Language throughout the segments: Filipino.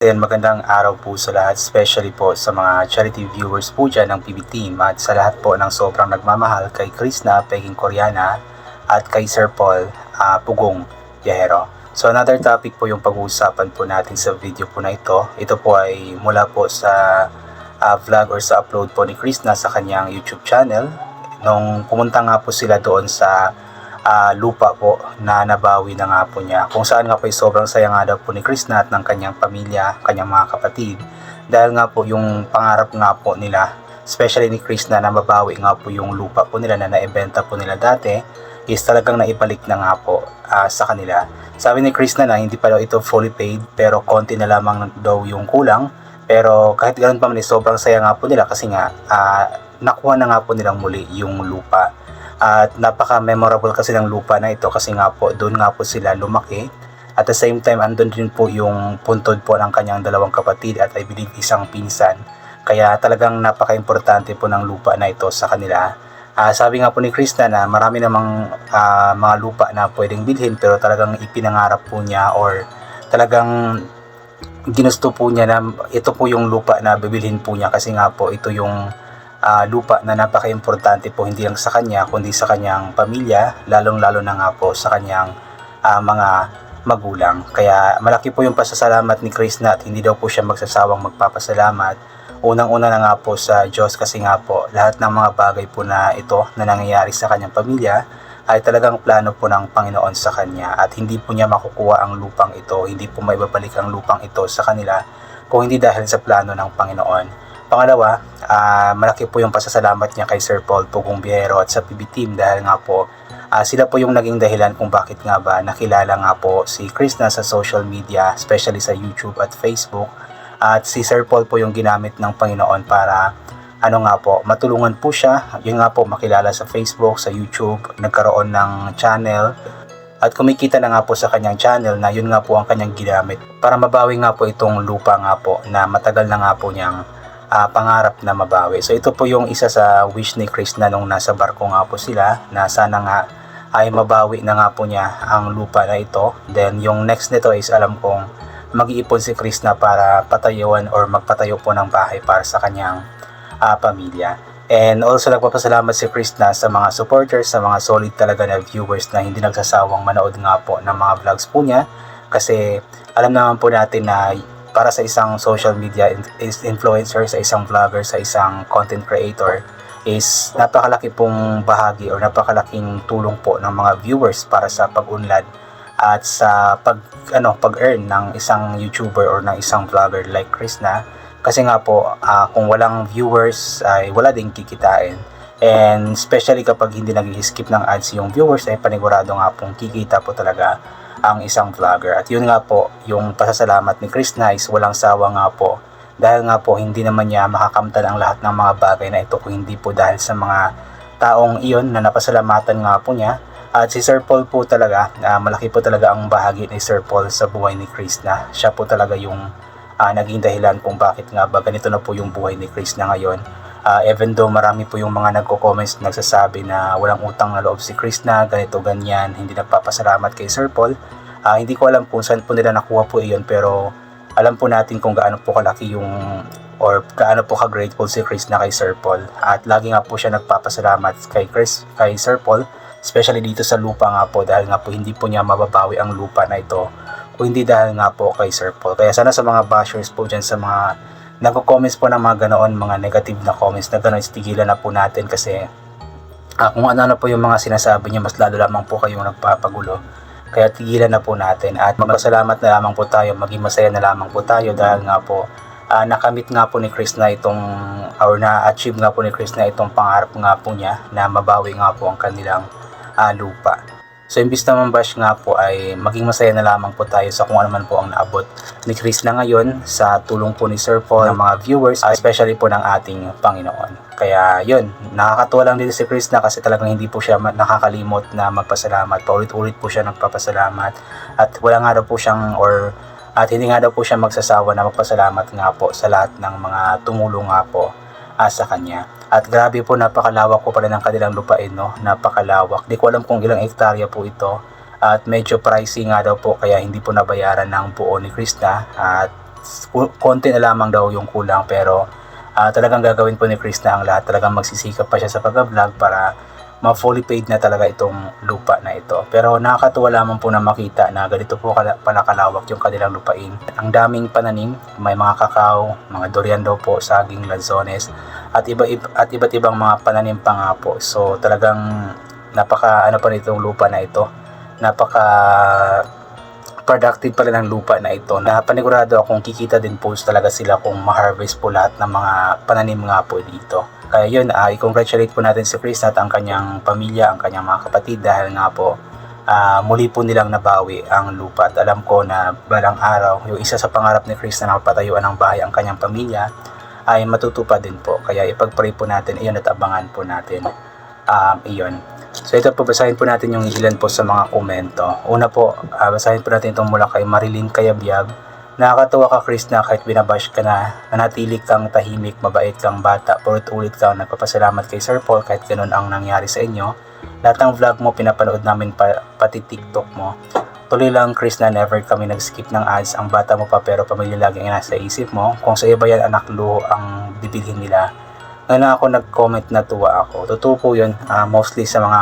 Then magandang araw po sa lahat, especially po sa mga charity viewers po dyan ng PB Team at sa lahat po ng sobrang nagmamahal kay Krishna Peking Koreana at kay Sir Paul Pugong Yahero. So another topic po yung pag-uusapan po natin sa video po na ito. Ito po ay mula po sa vlog or sa upload po ni Krishna sa kanyang YouTube channel. Nung pumunta nga po sila doon sa lupa po na nabawi na nga po niya, kung saan nga po ay sobrang saya nga daw po ni Krishna at ng kanyang pamilya, kanyang mga kapatid, dahil nga po yung pangarap nga po nila, especially ni Krishna, na mabawi nga po yung lupa po nila na naibenta po nila dati, is talagang naibalik na nga po sa kanila. Sabi ni Krishna na hindi pa daw ito fully paid, pero konti na lamang daw yung kulang, pero kahit ganoon pa man, sobrang saya nga po nila kasi nga nakuha na nga po nilang muli yung lupa. At napaka-memorable kasi ng lupa na ito kasi nga po doon nga po sila lumaki. At the same time, andun din po yung puntod po ng kanyang dalawang kapatid at I believe isang pinsan. Kaya talagang napaka-importante po ng lupa na ito sa kanila. Sabi nga po ni Krishna na marami namang mga lupa na pwedeng bilhin, pero talagang ipinangarap po niya or talagang ginusto po niya na ito po yung lupa na bibilhin po niya kasi nga po ito yung lupa na napaka-importante po hindi lang sa kanya kundi sa kanyang pamilya, lalong-lalo na nga po sa kanyang mga magulang. Kaya malaki po yung pasasalamat ni Krishna at hindi daw po siya magsasawang magpapasalamat. Unang-una na nga po sa Diyos kasi nga po lahat ng mga bagay po na ito na nangyayari sa kanyang pamilya ay talagang plano po ng Panginoon sa kanya at hindi po niya makukuha ang lupang ito, hindi po maibabalik ang lupang ito sa kanila kung hindi dahil sa plano ng Panginoon. Pangalawa, malaki po yung pasasalamat niya kay Sir Paul Pugong Yahero at sa PB Team dahil nga po sila po yung naging dahilan kung bakit nga ba nakilala nga po si Krishna sa social media, especially sa YouTube at Facebook. At si Sir Paul po yung ginamit ng Panginoon para matulungan po siya, yun nga po makilala sa Facebook, sa YouTube, nagkaroon ng channel. At kumikita na nga po sa kanyang channel na yun nga po ang kanyang ginamit para mabawi nga po itong lupa nga po na matagal na nga po niyang pangarap na mabawi. So ito po yung isa sa wish ni Krishna nung nasa barko nga po sila na sana nga ay mabawi na nga po niya ang lupa na ito. Then yung next nito is alam kong mag-iipon si Krishna para patayuan or magpatayo po ng bahay para sa kanyang pamilya. And also nagpapasalamat si Krishna sa mga supporters, sa mga solid talaga na viewers na hindi nagsasawang manood nga po ng mga vlogs po niya kasi alam naman po natin na para sa isang social media influencer, sa isang vlogger, sa isang content creator is napakalaki pong bahagi o napakalaking tulong po ng mga viewers para sa pag-unlad at sa pag-earn ng isang YouTuber or ng isang vlogger like Krishna. Kasi nga po kung walang viewers ay wala ding kikitain. And especially kapag hindi nag-skip ng ads yung viewers ay panigurado nga pong kikita po talaga ang isang vlogger. At yun nga po, yung pasasalamat ni Krishna is walang sawa nga po. Dahil nga po, hindi naman niya makakamtan ang lahat ng mga bagay na ito kung hindi po dahil sa mga taong iyon na napasalamatan nga po niya. At si Sir Paul po talaga, malaki po talaga ang bahagi ni Sir Paul sa buhay ni Krishna. Siya po talaga yung naging dahilan kung bakit nga ba ganito na po yung buhay ni Krishna ngayon. Even though marami po yung mga nagko-comments nagsasabi na walang utang na loob si Krishna, ganito ganyan, hindi nagpapasalamat kay Sir Paul. Hindi ko alam kung saan po nila nakuha po iyon, pero alam po natin kung gaano po kalaki yung or gaano po ka-grateful si Krishna kay Sir Paul. At lagi nga po siya nagpapasalamat kay Sir Paul, especially dito sa lupa nga po dahil nga po hindi po niya mababawi ang lupa na ito kung hindi dahil nga po kay Sir Paul. Kaya sana sa mga bashers po dyan, sa mga nagko-comments po ng mga ganoon, mga negative na comments na ganoon, tigilan na po natin kasi kung ano po yung mga sinasabi niya, mas lalo lamang po kayong nagpapagulo. Kaya tigilan na po natin at magpasalamat na lamang po tayo, maging masaya na lamang po tayo dahil nga po nakamit nga po ni Krishna itong or na-achieve nga po ni Krishna itong pangarap nga po niya na mabawi nga po ang kanilang lupa. So imbis na mambash nga po ay maging masaya na lamang po tayo sa kung ano man po ang naabot ni Krishna ngayon sa tulong po ni Sir Paul, ng mga viewers, especially po ng ating Panginoon. Kaya yun, nakakatuwa lang dito si Krishna kasi talagang hindi po siya nakakalimot na magpasalamat. Paulit-ulit po siya nagpapasalamat at wala nga daw po siyang at hindi nga daw po siya magsasawa na magpasalamat nga po sa lahat ng mga tumulong nga po sa kanya. At grabe po, napakalawak po pala ng kanilang lupain, no? Napakalawak. Di ko alam kung ilang hektarya po ito. At medyo pricey nga daw po kaya hindi po nabayaran ng buo ni Krishna. At konti na lamang daw yung kulang, pero talagang gagawin po ni Krishna ang lahat. Talagang magsisikap pa siya sa pag-vlog para ma-fully paid na talaga itong lupa na ito. Pero nakakatuwa lamang po na makita na ganito po pala kalawak yung kanilang lupain. Ang daming pananim, may mga kakao, mga durian daw po, saging, lanzones, at iba't ibang mga pananim pa nga po. So talagang napaka pa nitong lupa na ito. Napaka productive pala ng lupa na ito, na panigurado akong kikita din po talaga sila kung ma-harvest po lahat ng mga pananim nga po dito. Kaya yun, i-congratulate po natin si Chris at ang kanyang pamilya, ang kanyang mga kapatid, dahil nga po muli po nilang nabawi ang lupa. At alam ko na balang araw, yung isa sa pangarap ni Chris na napatayuan ng bahay ang kanyang pamilya ay matutupad din po. Kaya ipag-pray po natin iyon at abangan po natin iyon. So ito po, basahin po natin yung ilan po sa mga komento. Una po, basahin po natin itong mula kay Marilyn Kayabyab. Nakakatawa ka, Chris, na kahit binabash ka na, nanatili kang tahimik, mabait kang bata, ulit kang nagpapasalamat kay Sir Paul kahit ganun ang nangyari sa inyo. Lahat ng vlog mo pinapanood namin, pati TikTok mo. Tuloy lang, Chris, na never kami nag-skip ng ads. Ang bata mo pa pero pamilya laging nasa isip mo. Kung sa iba yan, anak, luho ang bibilhin nila. Ngayon ako nag-comment na tuwa ako. Totoo po yun, mostly sa mga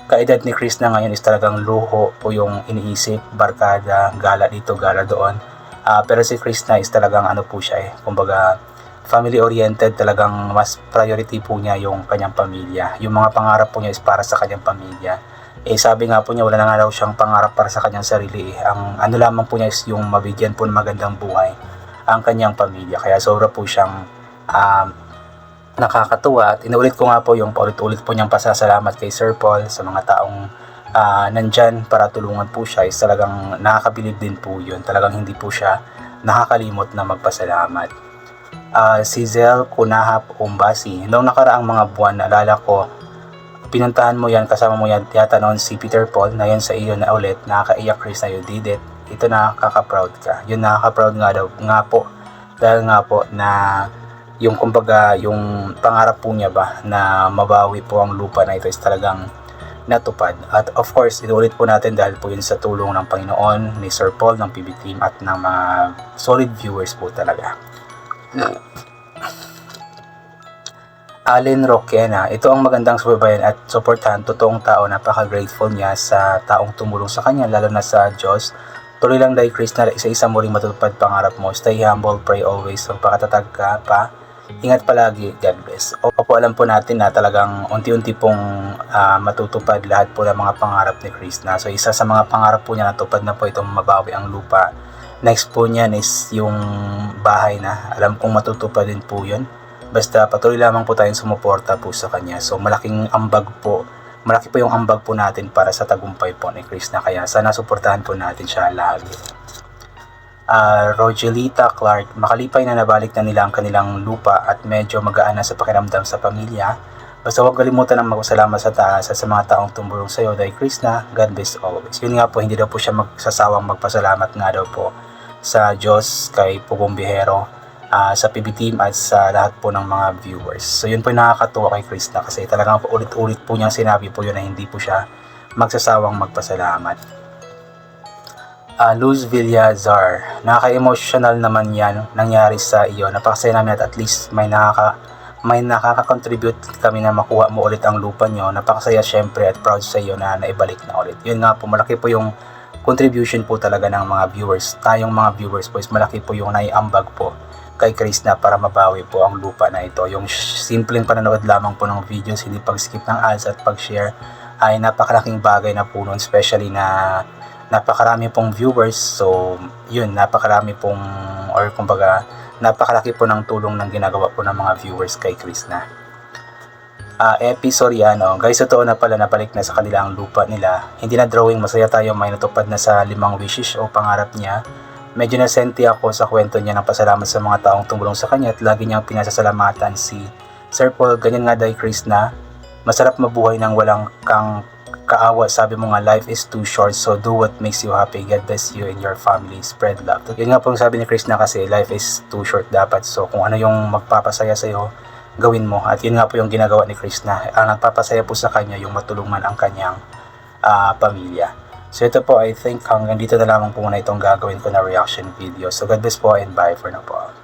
kaedad ni Chris na ngayon is talagang luho po yung iniisip, barkada, gala dito, gala doon. Pero si Chris na is talagang po siya kumbaga family oriented, talagang mas priority po niya yung kanyang pamilya. Yung mga pangarap po niya is para sa kanyang pamilya. Sabi nga po niya, wala na nga daw siyang pangarap para sa kanyang sarili. Ang lamang po niya is yung mabigyan po ng magandang buhay ang kanyang pamilya. Kaya sobra po siyang nakakatuwa. At inulit ko nga po yung paulit-ulit po niyang pasasalamat kay Sir Paul sa mga taong nandyan para tulungan po siya. Is talagang nakakabilib din po yun. Talagang hindi po siya nakakalimot na magpasalamat. Si Zel Kunahap Umbasi, noong nakaraang mga buwan, naalala ko, pinuntahan mo yan, kasama mo yan yata noon si Peter Paul, na yun sa iyo na ulit, nakakaiyak, Chris, na you did it. Ito, nakaka-proud ka. Yun, nakaka-proud nga po. Dahil nga po na yung kumbaga yung pangarap po niya ba na mabawi po ang lupa na ito is talagang natupad. At of course, inulit po natin dahil po yun sa tulong ng Panginoon, ni Sir Paul, ng PB Team at ng mga solid viewers po talaga. Allen Roquena, ito ang magandang subaybayan at suportahan. Totoong tao, napaka-grateful niya sa taong tumulong sa kanya, lalo na sa Diyos. Tuloy lang dahil Chris, na isa-isa mo ring matutupad pangarap mo. Stay humble, pray always. Magpakatatag ka pa. Ingat palagi, God bless. Opo, alam po natin na talagang unti-unti pong matutupad lahat po ng mga pangarap ni Chris na. So isa sa mga pangarap po niya, natupad na po itong mabawi ang lupa. Next po niyan is yung bahay na. Alam kong matutupad din po yun. Basta patuloy lamang po tayong sumuporta po sa kanya. So malaki po yung ambag po natin para sa tagumpay po ni Chris na. Kaya sana suportahan po natin siya lagi. Rogelita Clark, makalipay na nabalik na nila ang kanilang lupa at medyo magaan na sa pakiramdam sa pamilya. Basta huwag kalimutan ang magpasalamat sa taas at sa mga taong tumulong sa iyo dahil Chris na, God bless always. Yun nga po, hindi daw po siya magsasawang magpasalamat nga daw po sa Diyos, kay Pugong Bihero, sa PB Team at sa lahat po ng mga viewers. So yun po yung nakakatuwa kay Chris na kasi talagang ulit-ulit po niyang sinabi po yun na hindi po siya magsasawang magpasalamat. Luz Villazar, nakaka-emotional naman yan nangyari sa iyo. Napakasaya namin at least may nakaka-contribute kami na makuha mo ulit ang lupa nyo. Napakasaya syempre at proud sa iyo na naibalik na ulit. Yun nga po, malaki po yung contribution po talaga ng mga viewers. Tayong mga viewers po is malaki po yung naiambag po kay Chris na para mabawi po ang lupa na ito. Yung simpleng pananood lamang po ng videos, hindi pag-skip ng ads at pag-share, ay napakalaking bagay na po nun, especially na napakarami pong viewers. So yun, napakalaki po ng tulong ng ginagawa po ng mga viewers kay Chris na. Epi Soriano, guys, totoo na pala, nabalik na sa kanila ang lupa nila. Hindi na drawing, masaya tayo, may natupad na sa 5 wishes o pangarap niya. Medyo nasenti ako sa kwento niya ng pasalamat sa mga taong tumulong sa kanya at lagi niyang pinasasalamatan si Sir Paul. Ganyan nga dahil Chris na, masarap mabuhay nang walang kang kaawa. Sabi mo nga, life is too short, so do what makes you happy. God bless you and your family. Spread love. Yun nga po yung sabi ni Chris na, kasi life is too short dapat. So kung ano yung magpapasaya sa'yo, gawin mo. At yun nga po yung ginagawa ni Chris na. Ang nagpapasaya po sa kanya yung matulungan ang kanyang pamilya. So ito po, I think hanggang dito na lamang po muna itong gagawin ko na reaction video. So God bless po and bye for now po.